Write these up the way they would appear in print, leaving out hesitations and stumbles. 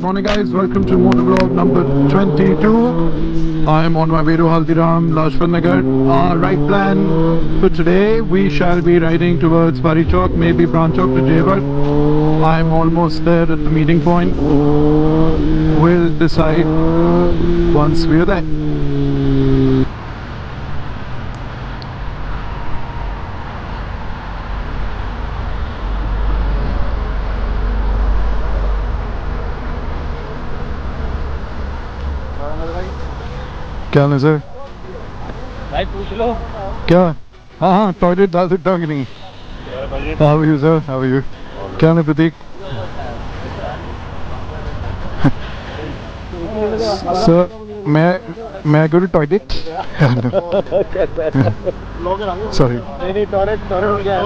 morning guys, welcome to motovlog number 22. I am on my way to Haldiram, Lajpat Nagar. Our ride plan for today, we shall be riding towards Pari Chowk, maybe Branch Chowk to Jewar. I am almost there at the meeting point. We'll decide once we are there. क्या नजर भाई पूछ लो क्या हाँ toilet डाल सकता हूँ कि नहीं How are you sir? How are you? क्या है प्रतीक? Sir, may I go to toilet? Sorry. नहीं टॉयलेट हो गया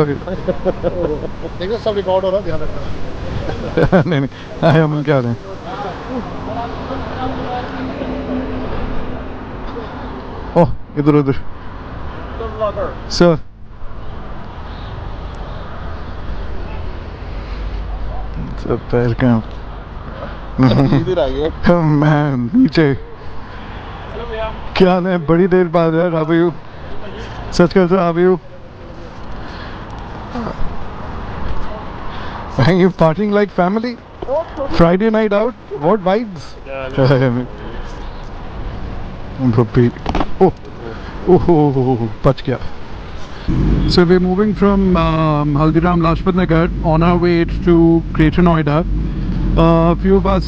Okay. देखो सब रिकॉर्ड हो रहा है ध्यान रखना नहीं नहीं आया हम क्या रहे ओह इधर उधर सर सब पैर का इधर आ गए मैं नीचे क्या नहीं बड़ी देर बाद यार how are you सच कर how are you are you partying like family Friday night out what vibes oh bach gaya so we're moving from Haldiram Lajpat Nagar on our way to Greater Noida. Few of us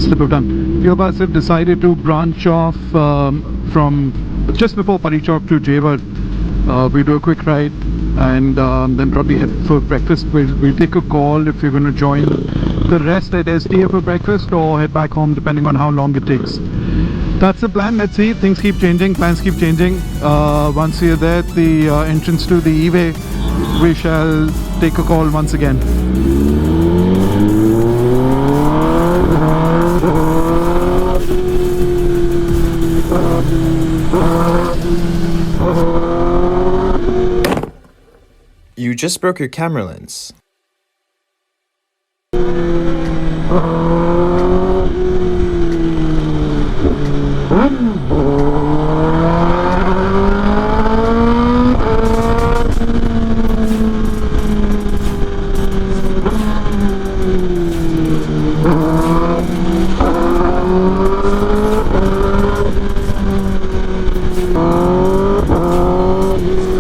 slip of tongue. Few of us have decided to branch off from just before Pari Chowk to Jewar. We do a quick ride and then probably head for breakfast. We'll take a call if you're going to join the rest at SDA for breakfast or head back home depending on how long it takes. That's the plan. Let's see. Things keep changing. Plans keep changing. Once we are there at the entrance to the E-way, we shall take a call once again. You just broke your camera lens.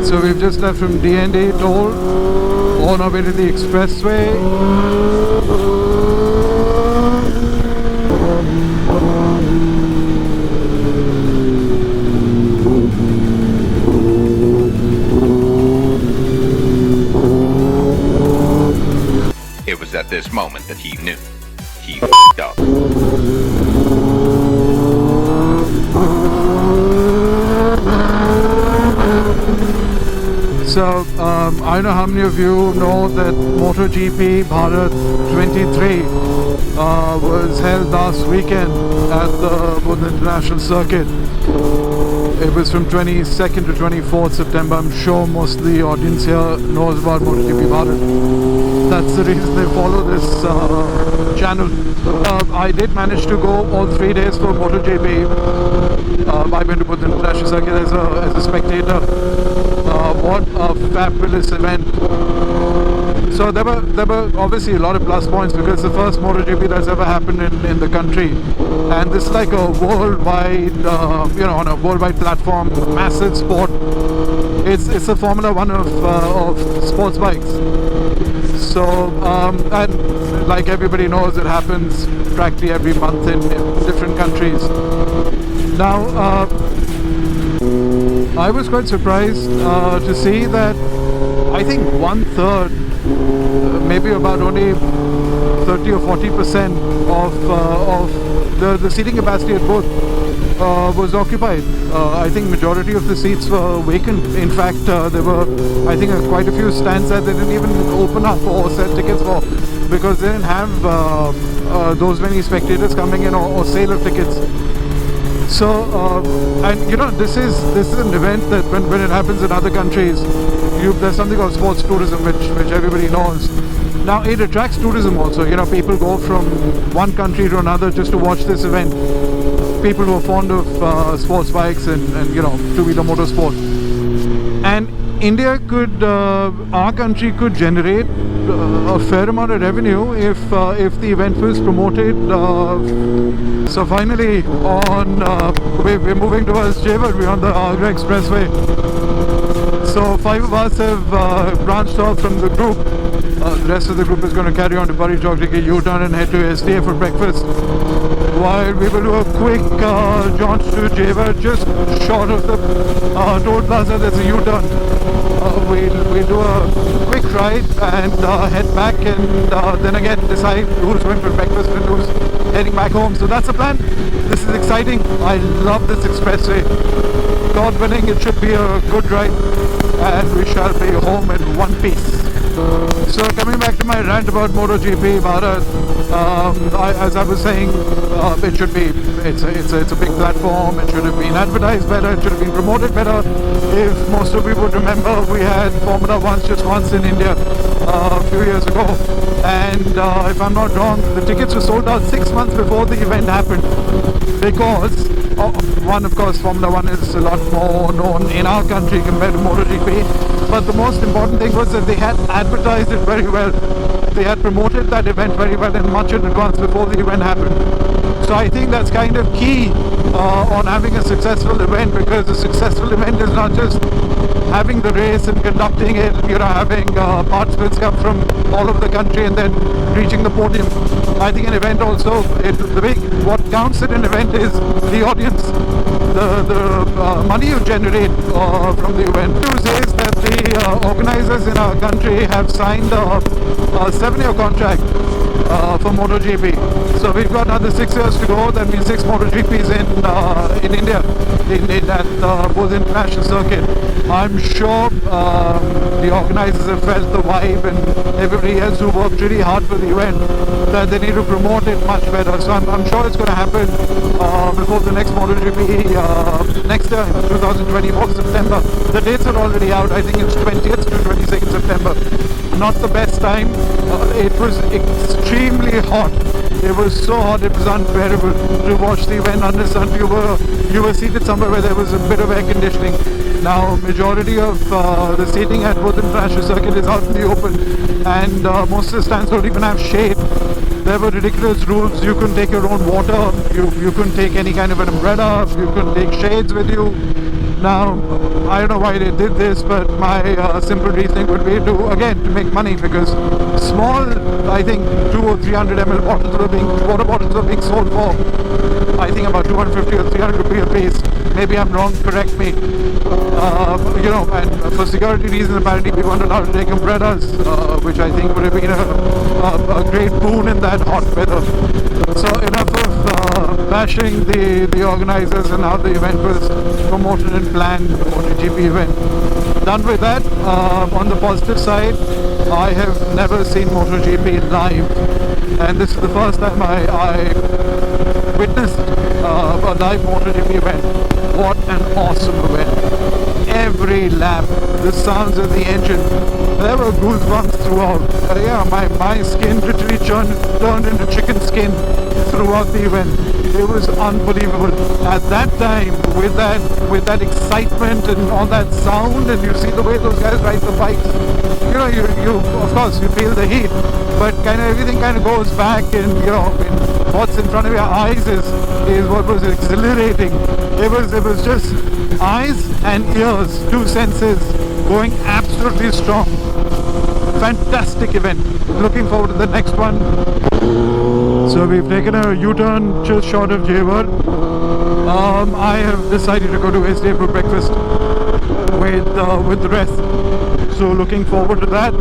So we've just left from D&A toll on our way to the expressway. It was at this moment that he knew. He f***ed up. So, I don't know how many of you know that MotoGP Bharat 23 was held last weekend at the Buddha International Circuit. It was from 22nd to 24th September. I'm sure most of the audience here knows about MotoGP Bharat. That's the reason they follow this channel. I did manage to go all 3 days for MotoGP. I went to Buddha International Circuit as a spectator. What a fabulous event. So there were obviously a lot of plus points because the first MotoGP that's ever happened in the country, and this is like a worldwide on a worldwide platform, massive sport. It's a Formula One of sports bikes. So and like everybody knows, it happens practically every month in different countries. Now I was quite surprised to see that I think 1/3, maybe about only 30 or 40% of the seating capacity at both was occupied. I think majority of the seats were vacant. In fact, there were I think quite a few stands that they didn't even open up or sell tickets for because they didn't have those many spectators coming in or sale of tickets. So, and you know, this is an event that when it happens in other countries, there's something called sports tourism, which everybody knows. Now it attracts tourism also. You know, people go from one country to another just to watch this event. People who are fond of sports bikes and you know, two-wheeler motorsport. And India could, our country could generate a fair amount of revenue if the event was promoted. So finally, we're moving towards Jewar. We're on the Agra Expressway. So 5 of us have branched off from the group. The rest of the group is going to carry on to Pari Chowk, take a U-turn and head to STA for breakfast. While we will do a quick jaunt to Jewar, just short of the toll plaza. There's a U-turn. We'll do a quick ride and head back, and then again decide who's going for breakfast and who's heading back home. So that's the plan. This is exciting. I love this expressway. God willing, it should be a good ride, and we shall be home in one piece. So coming back to my rant about MotoGP Bharat, as I was saying, it should be, it's a big platform. It should have been advertised better. It should have been promoted better. If most of you would remember, we had Formula One just once in India a few years ago, and if I'm not wrong, the tickets were sold out 6 months before the event happened, because one, of course, Formula One is a lot more known in our country compared to MotoGP. But the most important thing was that they had advertised it very well. They had promoted that event very well and much in advance before the event happened. So I think that's kind of key on having a successful event, because a successful event is not just having the race and conducting it, you know, having participants come from all over the country and then reaching the podium. I think an event also, what counts in an event is the audience, the money you generate from the event. The news is that the organizers in our country have signed a 7-year contract for MotoGP. So we've got another 6 years to go. That means 6 MotoGPs in India, at both international circuit. I'm sure the organizers have felt the vibe, and everybody else who worked really hard for the event, that they need to promote it much better. So I'm sure it's going to happen before the next MotoGP next year, 2024 September. The dates are already out. I think it's 20th to 22nd September. Not the best time. It was extremely hot. It was so hot, it was unbearable to watch the event unless you were seated somewhere where there was a bit of air conditioning. Now, majority of the seating at both international circuit is out in the open, and most of the stands don't even have shade. There were ridiculous rules. You couldn't take your own water, you couldn't take any kind of an umbrella, you couldn't take shades with you. Now, I don't know why they did this, but my simple reasoning would be to make money, because small, I think 200 or 300 ml water bottles were being sold for, I think about 250 or 300 rupees a piece. Maybe I'm wrong, correct me. And for security reasons, apparently we weren't allowed to take umbrellas, which I think would have been a great boon in that hot weather. So enough of bashing the organizers and how the event was promoted and planned, the MotoGP event. Done with that. On the positive side, I have never seen MotoGP live, and this is the first time I witnessed a live MotoGP event. What an awesome event. Every lap, the sounds of the engine, there were goosebumps throughout. My skin literally turned into chicken skin throughout the event. It was unbelievable. At that time, with that excitement and all that sound, and you see the way those guys ride the bikes, you of course you feel the heat, but everything goes back, and what's in front of your eyes is what was exhilarating. It was just eyes and ears, 2 senses going absolutely strong. Fantastic event. Looking forward to the next one. So we've taken a U-turn just short of Jewar. I have decided to go to STA for breakfast with the rest. So looking forward to that.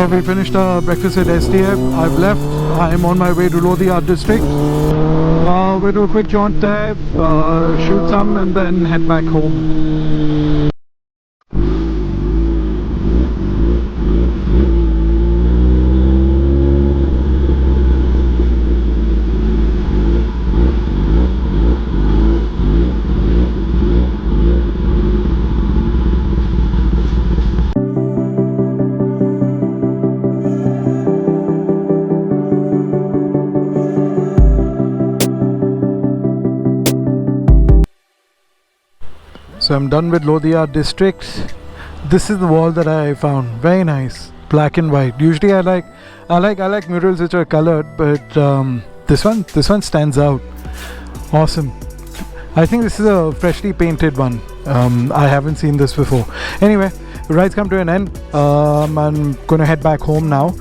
So we finished our breakfast at STF. I've left. I'm on my way to Lodi Art District. We'll do a quick jaunt there, shoot some, and then head back home. So I'm done with Lodi Art District. This is the wall that I found. Very nice, black and white. Usually I like murals which are colored, but this one stands out. Awesome. I think this is a freshly painted one. I haven't seen this before. Anyway, the ride's come to an end. I'm gonna head back home now.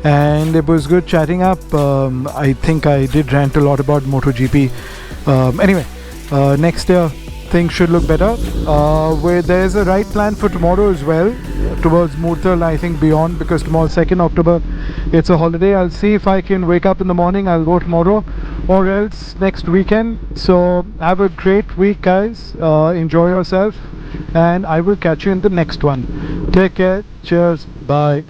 And it was good chatting up. I think I did rant a lot about MotoGP. Anyway, next year things should look better. Where there's a ride plan for tomorrow as well, towards Murthal, I think beyond, because tomorrow's 2nd October, it's a holiday. I'll see if I can wake up in the morning. I'll go tomorrow, or else next weekend. So have a great week, guys. Enjoy yourself, and I will catch you in the next one. Take care. Cheers. Bye.